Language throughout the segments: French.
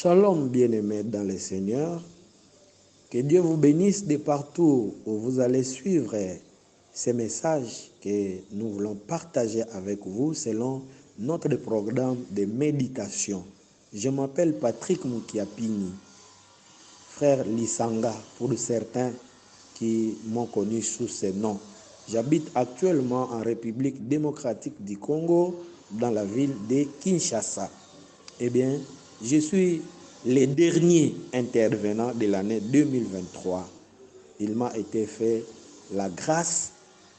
Shalom bien-aimés dans le Seigneur. Que Dieu vous bénisse de partout où vous allez suivre ces messages que nous voulons partager avec vous selon notre programme de méditation. Je m'appelle Patrick Mukiapini, frère Lisanga pour certains qui m'ont connu sous ce nom. J'habite actuellement en République démocratique du Congo, dans la ville de Kinshasa. Eh bien, je suis le dernier intervenant de l'année 2023. Il m'a été fait la grâce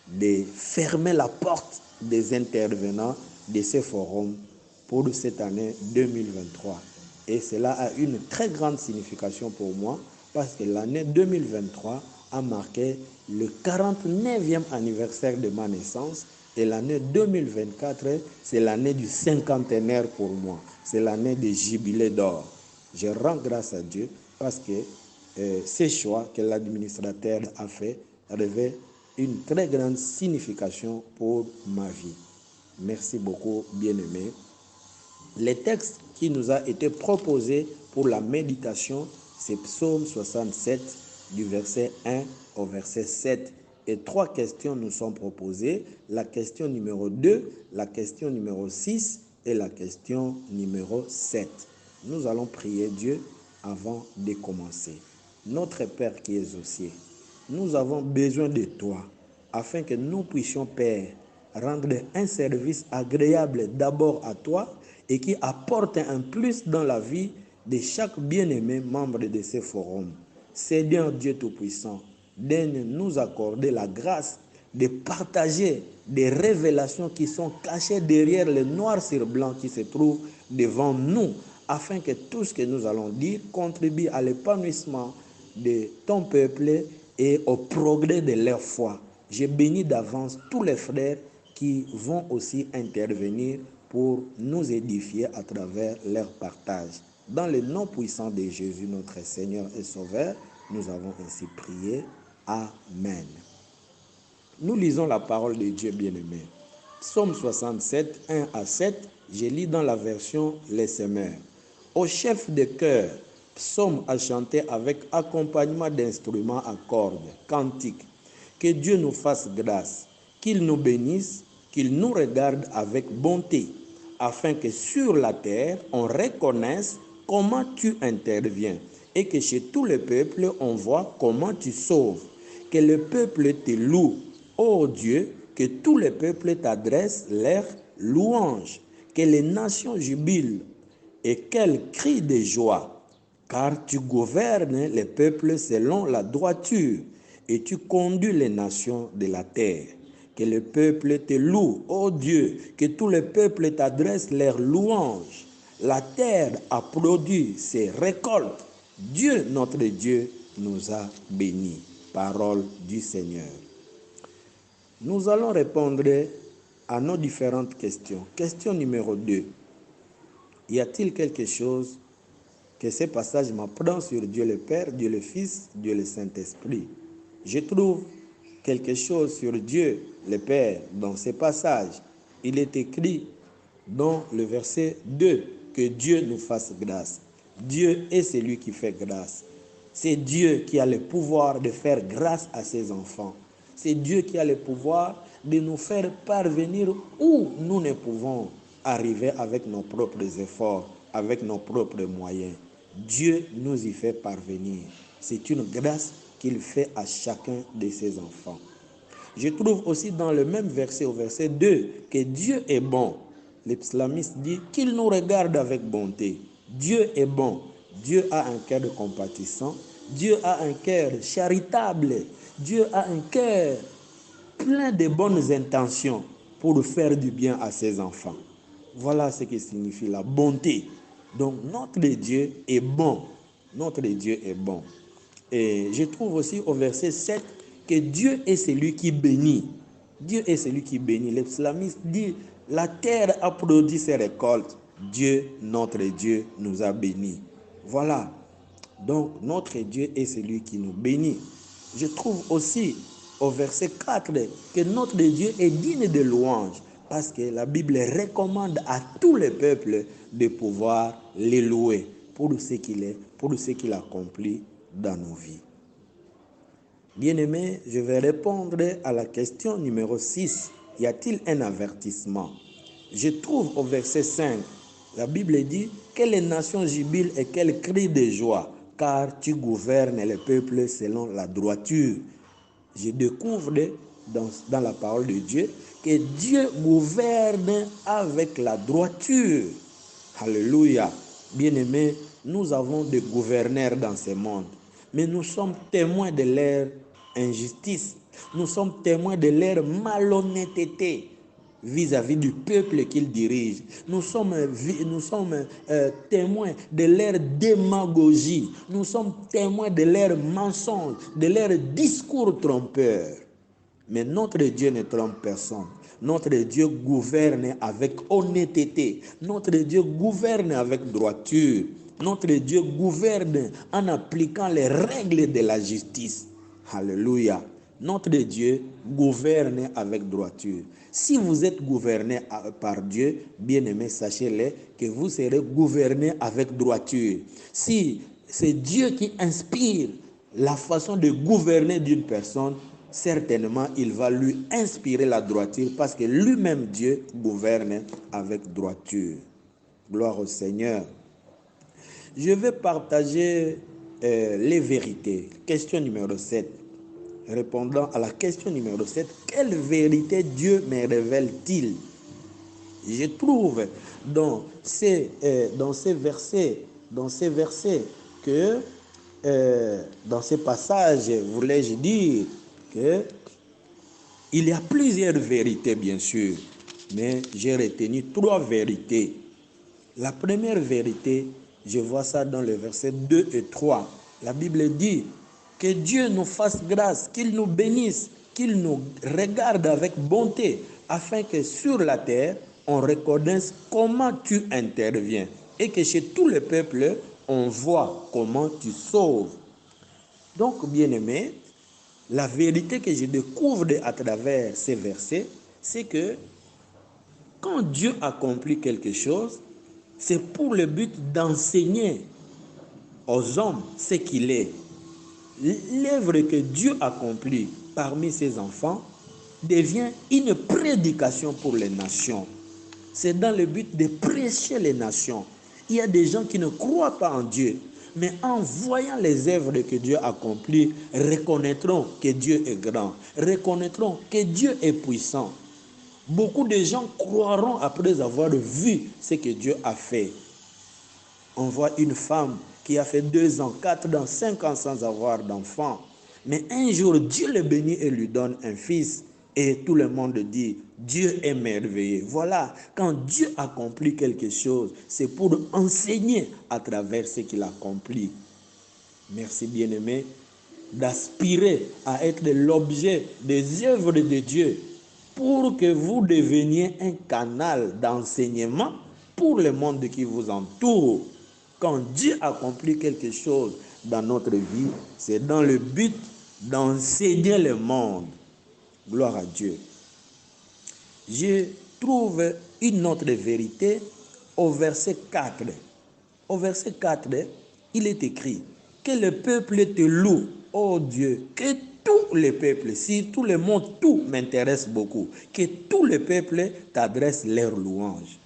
de fermer la porte des intervenants de ce forum pour cette année 2023. Et cela a une très grande signification pour moi parce que l'année 2023 a marqué le 49e anniversaire de ma naissance et l'année 2024, c'est l'année du cinquantenaire pour moi. C'est l'année du jubilé d'or. Je rends grâce à Dieu parce que ces choix que l'administrateur a fait revêt une très grande signification pour ma vie. Merci beaucoup, bien-aimés. Le texte qui nous a été proposé pour la méditation, c'est Psaume 67, du verset 1 au verset 7. Et 3 questions nous sont proposées. La question numéro 2, la question numéro 6 et la question numéro 7. Nous allons prier Dieu avant de commencer. Notre Père qui es aux cieux, nous avons besoin de toi afin que nous puissions, Père, rendre un service agréable d'abord à toi et qui apporte un plus dans la vie de chaque bien-aimé membre de ce forum. Seigneur Dieu Tout-Puissant, daigne-nous accorder la grâce de partager des révélations qui sont cachées derrière le noir sur blanc qui se trouve devant nous, afin que tout ce que nous allons dire contribue à l'épanouissement de ton peuple et au progrès de leur foi. Je bénis d'avance tous les frères qui vont aussi intervenir pour nous édifier à travers leur partage. Dans le nom puissant de Jésus, notre Seigneur et Sauveur, nous avons ainsi prié. Amen. Nous lisons la parole de Dieu bien-aimé. Psaume 67, 1 à 7, je lis dans la version Les Semeurs. Au chef de chœur, psaume à chanter avec accompagnement d'instruments à cordes, cantiques. Que Dieu nous fasse grâce, qu'il nous bénisse, qu'il nous regarde avec bonté, afin que sur la terre, on reconnaisse comment tu interviens et que chez tous les peuples, on voit comment tu sauves. Que le peuple te loue, ô Dieu, que tous les peuples t'adressent leurs louanges, que les nations jubilent et qu'elles crient de joie, car tu gouvernes les peuples selon la droiture et tu conduis les nations de la terre. Que le peuple te loue, ô Dieu, que tous les peuples t'adressent leurs louanges. La terre a produit ses récoltes. Dieu, notre Dieu, nous a bénis. Parole du Seigneur. Nous allons répondre à nos différentes questions. Question numéro 2. Y a-t-il quelque chose que ce passage m'apprend sur Dieu le Père, Dieu le Fils, Dieu le Saint-Esprit? Je trouve quelque chose sur Dieu le Père dans ce passage. Il est écrit dans le verset 2 que Dieu nous fasse grâce. Dieu est celui qui fait grâce. C'est Dieu qui a le pouvoir de faire grâce à ses enfants. C'est Dieu qui a le pouvoir de nous faire parvenir où nous ne pouvons arriver avec nos propres efforts, avec nos propres moyens. Dieu nous y fait parvenir. C'est une grâce qu'il fait à chacun de ses enfants. Je trouve aussi dans le même verset, au verset 2, que Dieu est bon. Le psalmiste dit qu'il nous regarde avec bonté. Dieu est bon. Dieu a un cœur de compatissant. Dieu a un cœur charitable. Dieu a un cœur plein de bonnes intentions pour faire du bien à ses enfants. Voilà ce qui signifie la bonté. Donc notre Dieu est bon. Notre Dieu est bon. Et je trouve aussi au verset 7 que Dieu est celui qui bénit. Dieu est celui qui bénit. Le psalmiste dit, la terre a produit ses récoltes. Dieu, notre Dieu, nous a bénis. Voilà. Donc, notre Dieu est celui qui nous bénit. Je trouve aussi au verset 4 que notre Dieu est digne de louange parce que la Bible recommande à tous les peuples de pouvoir les louer. pour ce qu'il est, pour ce qu'il accomplit dans nos vies. Bien-aimés, je vais répondre à la question numéro 6. Y a-t-il un avertissement? Je trouve au verset 5, la Bible dit que les nations jubilent et qu'elles crient de joie, car tu gouvernes les peuples selon la droiture. Je découvre dans la parole de Dieu que Dieu gouverne avec la droiture. Alléluia. Bien-aimés, nous avons des gouverneurs dans ce monde, mais nous sommes témoins de leur injustice. Nous sommes témoins de leur malhonnêteté vis-à-vis du peuple qu'ils dirigent. Nous sommes témoins de leur démagogie. Nous sommes témoins de leurs mensonges, de leurs discours trompeurs. Mais notre Dieu ne trompe personne. Notre Dieu gouverne avec honnêteté. Notre Dieu gouverne avec droiture. Notre Dieu gouverne en appliquant les règles de la justice. Alléluia. Notre Dieu gouverne avec droiture. Si vous êtes gouverné par Dieu, bien-aimés, sachez-le que vous serez gouverné avec droiture. Si c'est Dieu qui inspire la façon de gouverner d'une personne, certainement il va lui inspirer la droiture parce que lui-même Dieu gouverne avec droiture. Gloire au Seigneur. Je vais partager les vérités. Question numéro 7. Répondant à la question numéro 7, quelle vérité Dieu me révèle-t-il? Je trouve dans ces versets que dans ces passages, voulais-je dire que il y a plusieurs vérités, bien sûr, mais j'ai retenu 3 vérités. La première vérité, je vois ça dans les versets 2 et 3. La Bible dit que Dieu nous fasse grâce, qu'il nous bénisse, qu'il nous regarde avec bonté, afin que sur la terre, on reconnaisse comment tu interviens et que chez tous les peuples, on voit comment tu sauves. Donc, bien-aimés, la vérité que je découvre à travers ces versets, c'est que quand Dieu accomplit quelque chose, c'est pour le but d'enseigner aux hommes ce qu'il est. L'œuvre que Dieu accomplit parmi ses enfants devient une prédication pour les nations. C'est dans le but de prêcher les nations. Il y a des gens qui ne croient pas en Dieu, mais en voyant les œuvres que Dieu accomplit, reconnaîtront que Dieu est grand, reconnaîtront que Dieu est puissant. Beaucoup de gens croiront après avoir vu ce que Dieu a fait. On voit une femme qui a fait 2 ans, 4 ans, 5 ans sans avoir d'enfant. Mais un jour, Dieu le bénit et lui donne un fils. Et tout le monde dit, Dieu est merveilleux. Voilà, quand Dieu accomplit quelque chose, c'est pour enseigner à travers ce qu'il accomplit. Merci bien-aimé, d'aspirer à être l'objet des œuvres de Dieu pour que vous deveniez un canal d'enseignement pour le monde qui vous entoure. Quand Dieu accomplit quelque chose dans notre vie, c'est dans le but d'enseigner le monde. Gloire à Dieu. Je trouve une autre vérité au verset 4. Au verset 4, il est écrit que le peuple te loue, ô Dieu, que tous les peuples, si tout le monde, tout m'intéresse beaucoup, que tous les peuples t'adressent leurs louanges.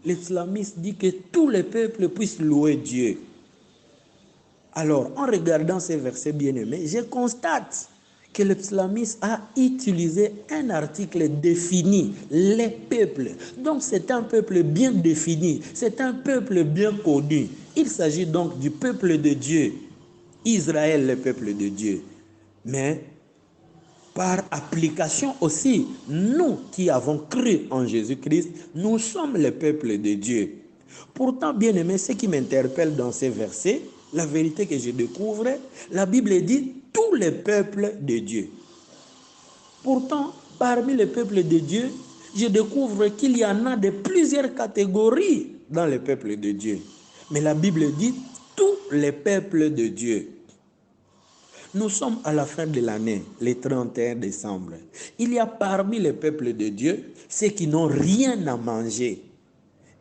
Le psalmiste dit que tous les peuples puissent louer Dieu. Alors, en regardant ces versets bien-aimés, je constate que le psalmiste a utilisé un article défini, les peuples. Donc, c'est un peuple bien défini, c'est un peuple bien connu. Il s'agit donc du peuple de Dieu, Israël, le peuple de Dieu. Mais, par application aussi, nous qui avons cru en Jésus-Christ, nous sommes le peuple de Dieu. Pourtant, bien-aimé, ce qui m'interpelle dans ces versets, la vérité que je découvre, la Bible dit tous les peuples de Dieu. Pourtant, parmi les peuples de Dieu, je découvre qu'il y en a de plusieurs catégories dans les peuples de Dieu. Mais la Bible dit tous les peuples de Dieu. Nous sommes à la fin de l'année, le 31 décembre. Il y a parmi les peuples de Dieu ceux qui n'ont rien à manger.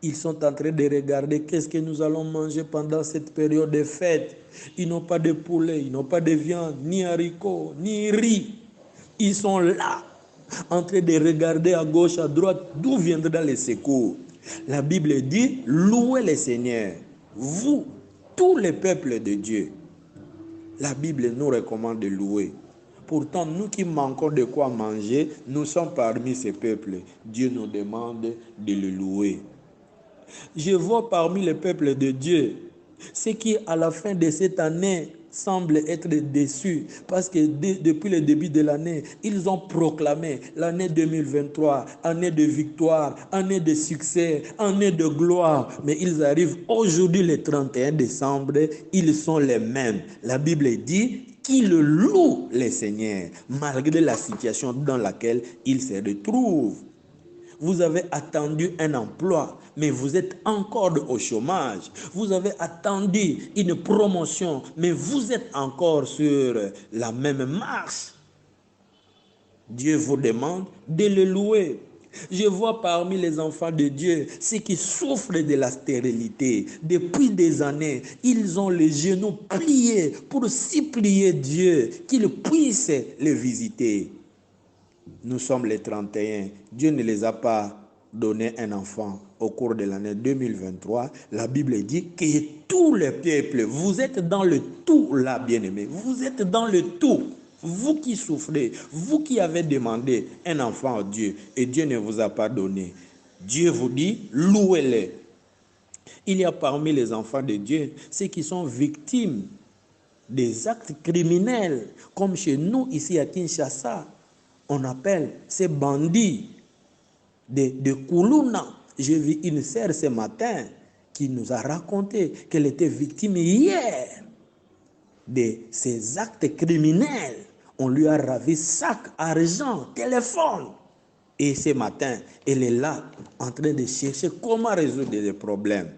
Ils sont en train de regarder qu'est-ce que nous allons manger pendant cette période de fête. Ils n'ont pas de poulet, ils n'ont pas de viande, ni haricots, ni riz. Ils sont là, en train de regarder à gauche, à droite, d'où viendra les secours. La Bible dit, louez le Seigneur, vous, tous les peuples de Dieu. La Bible nous recommande de louer. Pourtant, nous qui manquons de quoi manger, nous sommes parmi ces peuples. Dieu nous demande de le louer. Je vois parmi les peuples de Dieu ceux qui, à la fin de cette année, semblent être déçus parce que depuis le début de l'année, ils ont proclamé l'année 2023, année de victoire, année de succès, année de gloire. Mais ils arrivent aujourd'hui, le 31 décembre, ils sont les mêmes. La Bible dit qu'ils louent le Seigneur malgré la situation dans laquelle ils se retrouvent. Vous avez attendu un emploi, mais vous êtes encore au chômage. Vous avez attendu une promotion, mais vous êtes encore sur la même marche. Dieu vous demande de le louer. Je vois parmi les enfants de Dieu ceux qui souffrent de la stérilité. Depuis des années, ils ont les genoux pliés pour supplier Dieu qu'il puisse les visiter. Nous sommes les 31. Dieu ne les a pas donné un enfant au cours de l'année 2023. La Bible dit que tous les peuples, vous êtes dans le tout là, bien-aimés. Vous êtes dans le tout. Vous qui souffrez, vous qui avez demandé un enfant à Dieu et Dieu ne vous a pas donné. Dieu vous dit, louez-le. Il y a parmi les enfants de Dieu ceux qui sont victimes des actes criminels, comme chez nous ici à Kinshasa. On appelle ces bandits de Kuluna. J'ai vu une sœur ce matin qui nous a raconté qu'elle était victime hier de ces actes criminels. On lui a ravi sac, argent, téléphone. Et ce matin, elle est là en train de chercher comment résoudre les problèmes.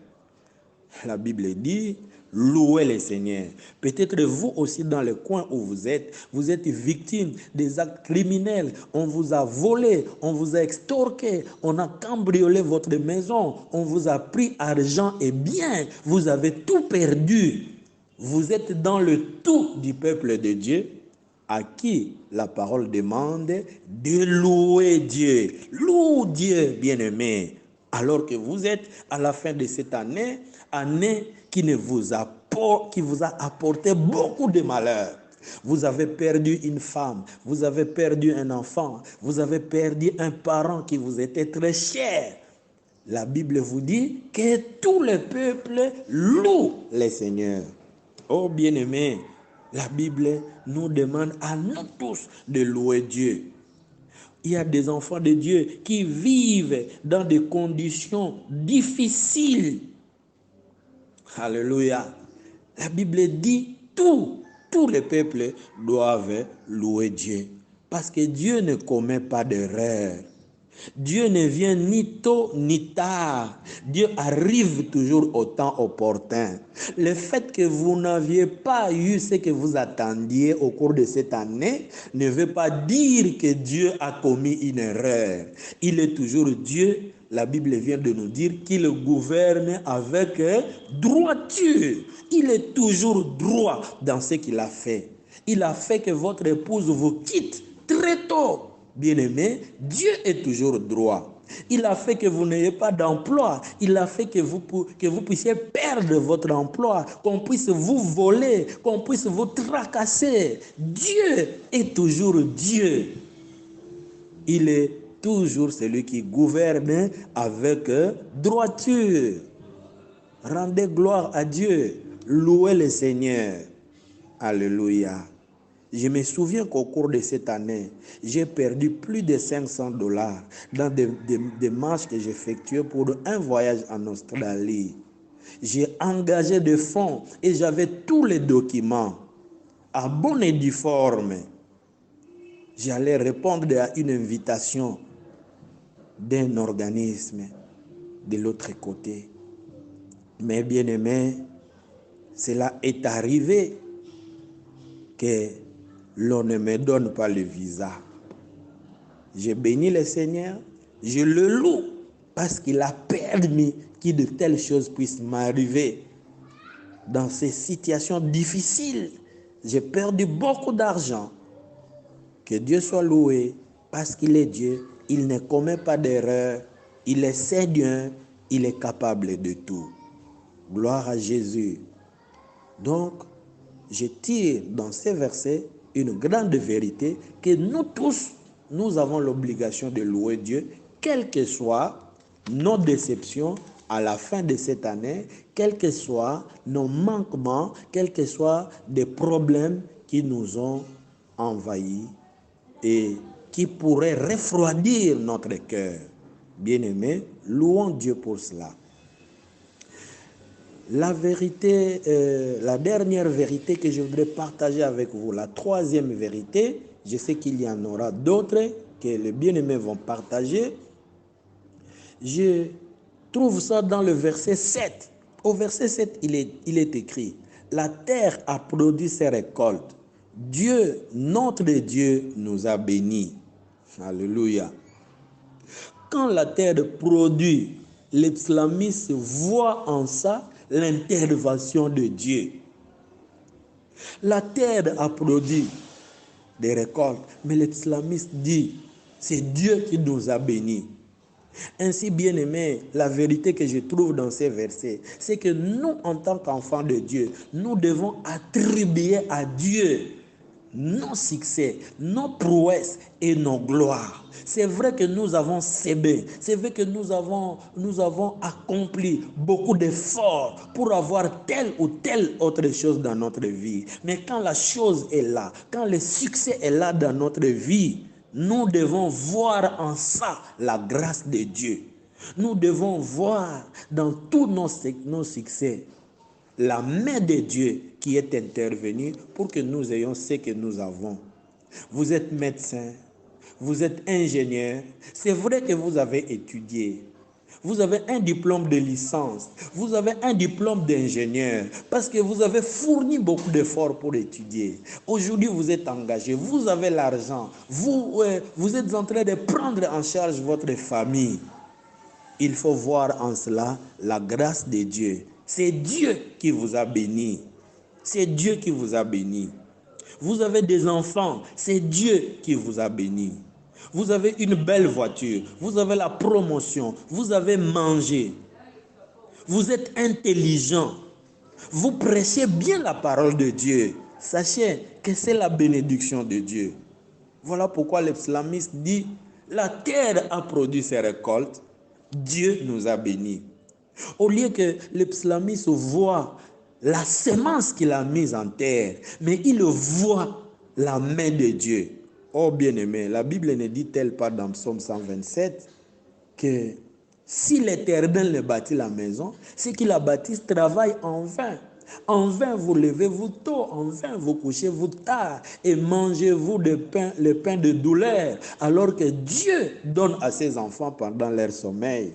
La Bible dit, louez le Seigneur. Peut-être vous aussi dans le coin où vous êtes victime des actes criminels. On vous a volé, on vous a extorqué, on a cambriolé votre maison, on vous a pris argent et biens, vous avez tout perdu. Vous êtes dans le tout du peuple de Dieu, à qui la parole demande de louer Dieu. Loue Dieu, bien-aimé, alors que vous êtes à la fin de cette année qui vous a apporté beaucoup de malheurs. Vous avez perdu une femme, vous avez perdu un enfant, vous avez perdu un parent qui vous était très cher. La Bible vous dit que tous les peuples louent le Seigneur. Oh bien-aimés, la Bible nous demande à nous tous de louer Dieu. Il y a des enfants de Dieu qui vivent dans des conditions difficiles. Alléluia. La Bible dit tous les peuples doivent louer Dieu. Parce que Dieu ne commet pas d'erreur. Dieu ne vient ni tôt ni tard. Dieu arrive toujours au temps opportun. Le fait que vous n'aviez pas eu ce que vous attendiez au cours de cette année ne veut pas dire que Dieu a commis une erreur. Il est toujours Dieu. La Bible vient de nous dire qu'il gouverne avec droiture. Il est toujours droit dans ce qu'il a fait. Il a fait que votre épouse vous quitte très tôt. Bien-aimé, Dieu est toujours droit. Il a fait que vous n'ayez pas d'emploi. Il a fait que vous puissiez perdre votre emploi, qu'on puisse vous voler, qu'on puisse vous tracasser. Dieu est toujours Dieu. Il est toujours celui qui gouverne avec droiture. Rendez gloire à Dieu. Louez le Seigneur. Alléluia. Je me souviens qu'au cours de cette année, j'ai perdu plus de $500 dans des marches que j'effectuais pour un voyage en Australie. J'ai engagé des fonds et j'avais tous les documents à bon et due forme. J'allais répondre à une invitation d'un organisme de l'autre côté. Mais bien aimé, cela est arrivé que l'on ne me donne pas le visa. Je bénis le Seigneur, je le loue parce qu'il a permis qui de telles choses puissent m'arriver dans ces situations difficiles. J'ai perdu beaucoup d'argent. Que Dieu soit loué parce qu'il est Dieu. Il ne commet pas d'erreur. Il est Seigneur. Il est capable de tout. Gloire à Jésus. Donc, je tire dans ces versets une grande vérité que nous tous, nous avons l'obligation de louer Dieu, quelles que soient nos déceptions à la fin de cette année, quels que soient nos manquements, quels que soient des problèmes qui nous ont envahis et qui pourraient refroidir notre cœur. Bien-aimés, louons Dieu pour cela. La vérité, la dernière vérité que je voudrais partager avec vous, la troisième vérité, je sais qu'il y en aura d'autres que les bien-aimés vont partager. Je trouve ça dans le verset 7. Au verset 7, il est écrit, « La terre a produit ses récoltes. Dieu, notre Dieu, nous a bénis. » Alléluia. Quand la terre produit, les psalmistes voient en ça l'intervention de Dieu. La terre a produit des récoltes, mais les psalmistes disent, c'est Dieu qui nous a bénis. Ainsi, bien aimé, la vérité que je trouve dans ces versets, c'est que nous, en tant qu'enfants de Dieu, nous devons attribuer à Dieu nos succès, nos prouesses et nos gloires. C'est vrai que nous avons sémé, c'est vrai que nous avons accompli beaucoup d'efforts pour avoir telle ou telle autre chose dans notre vie. Mais quand la chose est là, quand le succès est là dans notre vie, nous devons voir en ça la grâce de Dieu. Nous devons voir dans tous nos succès la main de Dieu qui est intervenue pour que nous ayons ce que nous avons. Vous êtes médecin, vous êtes ingénieur, c'est vrai que vous avez étudié. Vous avez un diplôme de licence, vous avez un diplôme d'ingénieur, parce que vous avez fourni beaucoup d'efforts pour étudier. Aujourd'hui, vous êtes engagé, vous avez l'argent, vous êtes en train de prendre en charge votre famille. Il faut voir en cela la grâce de Dieu. C'est Dieu qui vous a béni. C'est Dieu qui vous a béni. Vous avez des enfants, c'est Dieu qui vous a béni. Vous avez une belle voiture, vous avez la promotion, vous avez mangé. Vous êtes intelligent. Vous prêchez bien la parole de Dieu. Sachez que c'est la bénédiction de Dieu. Voilà pourquoi le psalmiste dit, la terre a produit ses récoltes, Dieu nous a bénis. Au lieu que le psalmiste voit la semence qu'il a mise en terre, mais il voit la main de Dieu. Oh bien-aimé, la Bible ne dit-elle pas dans Psaume 127 que si l'Éternel ne bâtit la maison, ceux qui la bâtissent travaillent en vain. En vain vous levez-vous tôt, en vain vous couchez-vous tard et mangez-vous le pain de douleur, alors que Dieu donne à ses enfants pendant leur sommeil.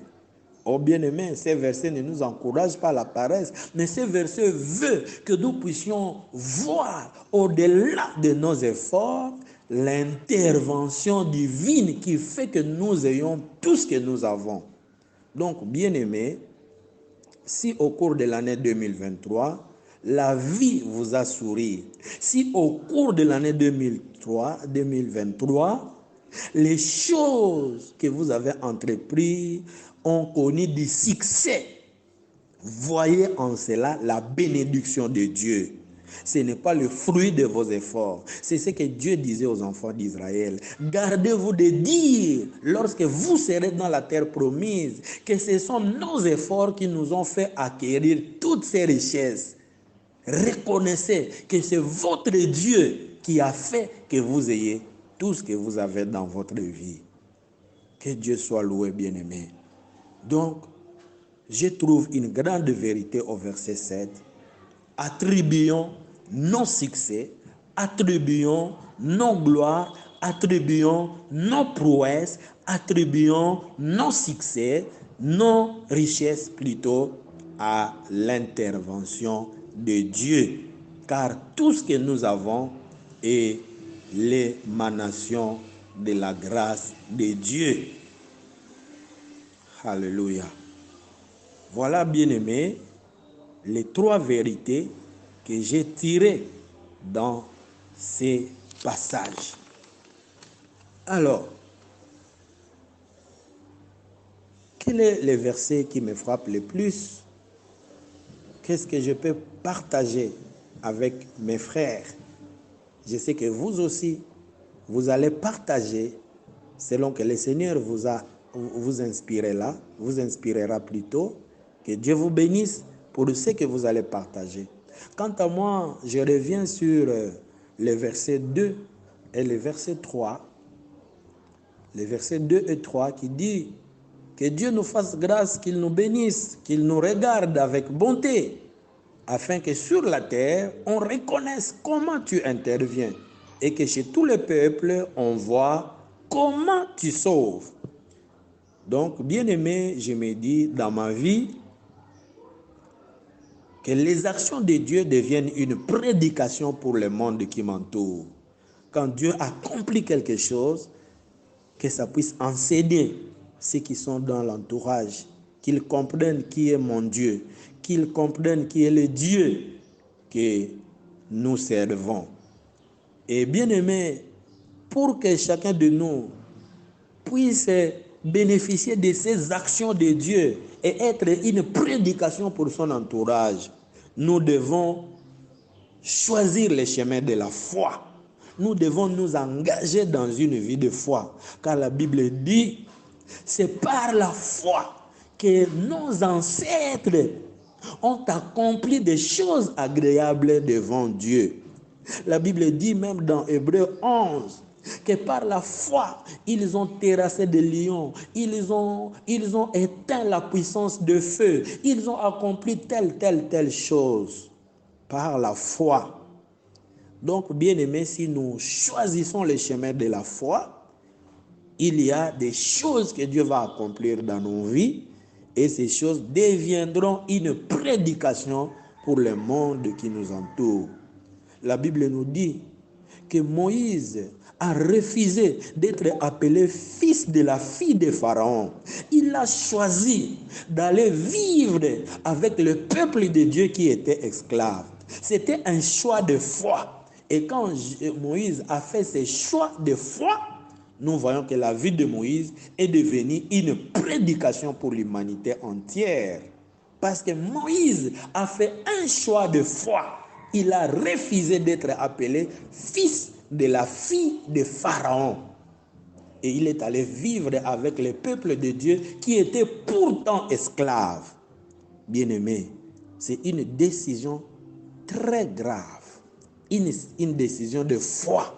Oh bien-aimés, ces versets ne nous encouragent pas à la paresse, mais ces versets veulent que nous puissions voir au-delà de nos efforts l'intervention divine qui fait que nous ayons tout ce que nous avons. Donc, bien-aimés, si au cours de l'année 2023, la vie vous a souri, si au cours de l'année 2023, les choses que vous avez entreprises ont connu du succès, voyez en cela la bénédiction de Dieu. Ce n'est pas le fruit de vos efforts. C'est ce que Dieu disait aux enfants d'Israël. Gardez-vous de dire, lorsque vous serez dans la terre promise, que ce sont nos efforts qui nous ont fait acquérir toutes ces richesses. Reconnaissez que c'est votre Dieu qui a fait que vous ayez tout ce que vous avez dans votre vie. Que Dieu soit loué, bien-aimé. Donc, je trouve une grande vérité au verset 7. Attribuons nos succès, attribuons nos gloires, attribuons nos prouesses, attribuons nos succès, nos richesses plutôt à l'intervention de Dieu. Car tout ce que nous avons est l'émanation de la grâce de Dieu. Alléluia. Voilà, bien-aimés, les 3 vérités que j'ai tirées dans ces passages. Alors, quel est le verset qui me frappe le plus? Qu'est-ce que je peux partager avec mes frères? Je sais que vous aussi, vous allez partager selon que le Seigneur vous inspirera plutôt. Que Dieu vous bénisse pour ce que vous allez partager. Quant à moi, je reviens sur les versets 2 et le verset 3. Les versets 2 et 3 qui dit que Dieu nous fasse grâce, qu'il nous bénisse, qu'il nous regarde avec bonté, afin que sur la terre, on reconnaisse comment tu interviens et que chez tous les peuples, on voit comment tu sauves. Donc, bien-aimé, je me dis dans ma vie que les actions de Dieu deviennent une prédication pour le monde qui m'entoure. Quand Dieu accomplit quelque chose, que ça puisse enseigner ceux qui sont dans l'entourage, qu'ils comprennent qui est mon Dieu, qu'ils comprennent qui est le Dieu que nous servons. Et bien aimé, pour que chacun de nous puisse bénéficier de ces actions de Dieu et être une prédication pour son entourage, nous devons choisir les chemins de la foi. Nous devons nous engager dans une vie de foi. Car la Bible dit, c'est par la foi que nos ancêtres ont accompli des choses agréables devant Dieu. La Bible dit même dans Hébreux 11 que par la foi, ils ont terrassé des lions, ils ont éteint la puissance de feu, ils ont accompli telle chose. Par la foi. Donc, bien-aimés, si nous choisissons le chemin de la foi, il y a des choses que Dieu va accomplir dans nos vies et ces choses deviendront une prédication pour le monde qui nous entoure. La Bible nous dit que Moïse a refusé d'être appelé fils de la fille de Pharaon. Il a choisi d'aller vivre avec le peuple de Dieu qui était esclave. C'était un choix de foi. Et quand Moïse a fait ce choix de foi, nous voyons que la vie de Moïse est devenue une prédication pour l'humanité entière. Parce que Moïse a fait un choix de foi. Il a refusé d'être appelé fils de la fille de Pharaon. Et il est allé vivre avec le peuple de Dieu qui était pourtant esclave. Bien-aimé, c'est une décision très grave, une décision de foi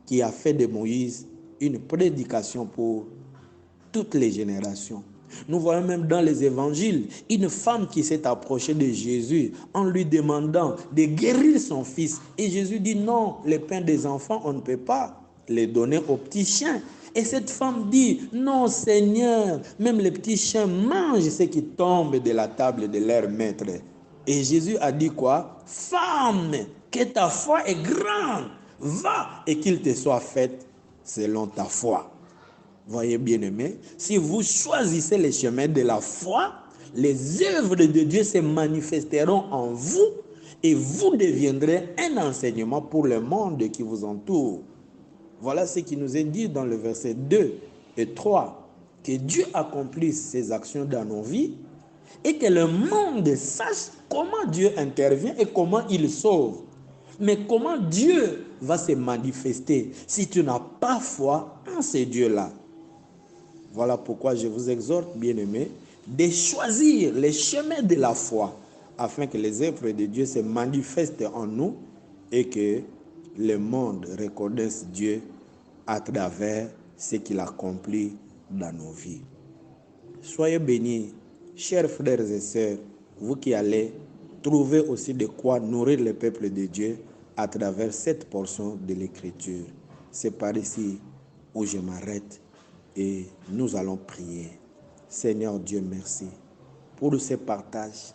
qui a fait de Moïse une prédication pour toutes les générations. Nous voyons même dans les évangiles une femme qui s'est approchée de Jésus en lui demandant de guérir son fils. Et Jésus dit non, les pains des enfants, on ne peut pas les donner aux petits chiens. Et cette femme dit, non Seigneur, même les petits chiens mangent ce qui tombe de la table de leur maître. Et Jésus a dit quoi? Femme, que ta foi est grande, va et qu'il te soit fait selon ta foi. Voyez bien aimé, si vous choisissez les chemins de la foi, les œuvres de Dieu se manifesteront en vous et vous deviendrez un enseignement pour le monde qui vous entoure. Voilà ce qui nous est dit dans le verset 2 et 3, que Dieu accomplisse ses actions dans nos vies et que le monde sache comment Dieu intervient et comment il sauve. Mais comment Dieu va se manifester si tu n'as pas foi en ce Dieu-là? Voilà pourquoi je vous exhorte, bien-aimés, de choisir les chemins de la foi afin que les œuvres de Dieu se manifestent en nous et que le monde reconnaisse Dieu à travers ce qu'il accomplit dans nos vies. Soyez bénis, chers frères et sœurs, vous qui allez trouver aussi de quoi nourrir le peuple de Dieu à travers cette portion de l'Écriture. C'est par ici où je m'arrête. Et nous allons prier. Seigneur Dieu, merci pour ce partage.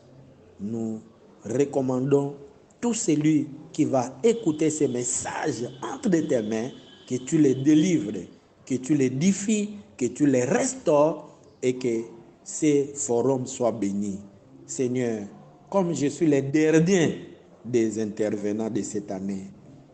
Nous recommandons tout celui qui va écouter ces messages entre tes mains, que tu les délivres, que tu les édifies, que tu les restaures et que ces forums soient bénis. Seigneur, comme je suis le dernier des intervenants de cette année,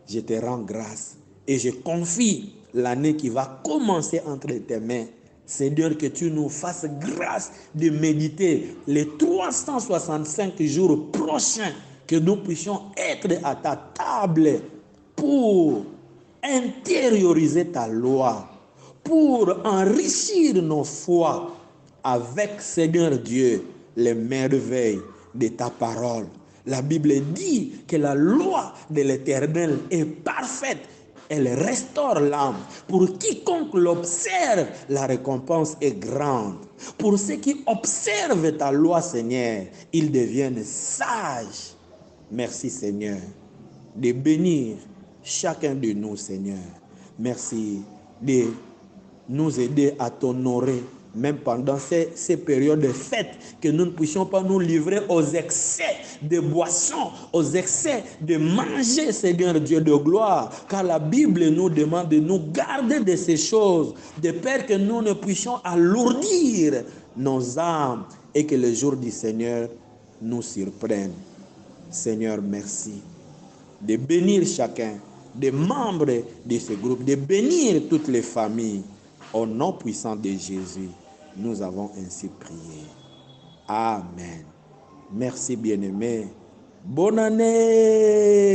je te rends grâce et je confie l'année qui va commencer entre tes mains. Seigneur, que tu nous fasses grâce de méditer les 365 jours prochains, que nous puissions être à ta table pour intérioriser ta loi, pour enrichir nos foi avec, Seigneur Dieu, les merveilles de ta parole. La Bible dit que la loi de l'Éternel est parfaite. Elle restaure l'âme. Pour quiconque l'observe, la récompense est grande. Pour ceux qui observent ta loi, Seigneur, ils deviennent sages. Merci, Seigneur, de bénir chacun de nous, Seigneur. Merci de nous aider à t'honorer, même pendant ces périodes de fête, que nous ne puissions pas nous livrer aux excès de boissons, aux excès de manger, Seigneur Dieu de gloire, car la Bible nous demande de nous garder de ces choses, de peur que nous ne puissions alourdir nos âmes et que le jour du Seigneur nous surprenne. Seigneur, merci de bénir chacun des membres de ce groupe, de bénir toutes les familles. Au nom puissant de Jésus, nous avons ainsi prié. Amen. Merci bien-aimés. Bonne année!